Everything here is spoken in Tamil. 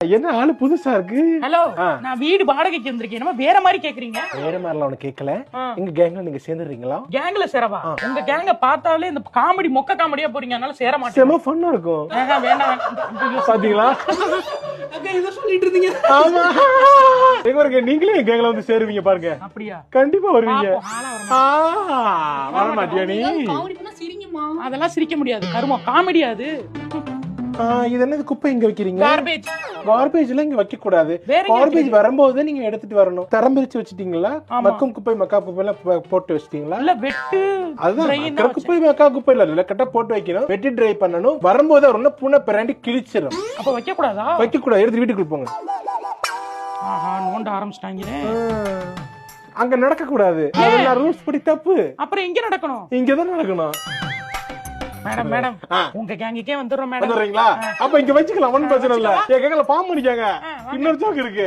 என்ன ஆளு புதுசா இருக்கு. ஹலோ, நான் வீடு வாடகைக்கு வந்திருக்கேன். நம்ம வேற மாதிரி கேக்குறீங்க. வேற மாதிரிலாம் ஒண்ணு கேட்கல. எங்க கேங்ல நீங்க சேர்ந்துறீங்களா? கேங்ல சேரவா? உங்க கேங்க பார்த்தாலே இந்த காமெடி மொக்க காமெடியா போறீங்க. அதனால சேர மாட்டேன். செம ஃபன்னா இருக்கும். வேண்டாம். பாத்தீங்களா? அங்க ஏதோ சொல்லிட்டு இருந்தீங்க. ஆமா. எங்க நீங்களே எங்க கேங்ல வந்து சேருவீங்க பாருங்க. அப்படியா? கண்டிப்பா வருவீங்க. வர மாட்டியா நீ? அதெல்லாம் சிரிக்க முடியாது. கருமம் காமெடியா அது. இது என்னது குப்பை இங்க வைக்கிறீங்க? கார்பேஜ். கார்பேஜ்ல இங்க வைக்க கூடாது. கார்பேஜ் வரும்போது நீங்க எடுத்துட்டு வரணும். தரம் பிரிச்சு வச்சிட்டீங்களா? மக்கும் குப்பை மக்கா குப்பை எல்லாம் போட்டு வச்சிட்டீங்களா? இல்ல வெட்டு. அதுதான் குப்பை மக்கா குப்பை இல்ல கரெக்டா போட்டு வைக்கணும். வெட்டி ட்ரை பண்ணணும். வரும்போது ஒரு பூனை பிராண்டி கிழிச்சிடும். அப்ப வைக்க கூடாதா? வைக்க கூடாது. எடுத்து வீட்டுக்கு போங்க. ஆஹா, நோண்ட ஆரம்பிச்சிட்டாங்களே. அங்க நடக்க கூடாது. அதெல்லாம் ரூல்ஸ் படி தப்பு. அப்புறம் எங்க நடக்கணும்? இங்கதான் நடக்கணும். மேடம் உங்க கேங்குக்கே வந்துடுறோம் மேடம். வந்துடுறீங்களா? அப்ப இங்க வச்சுக்கலாம். ஒண்ணும் பிரச்சனை இல்ல. என் கேங்கல பாம்பு அடிக்காங்க. இன்னொரு ஜோக் இருக்கு.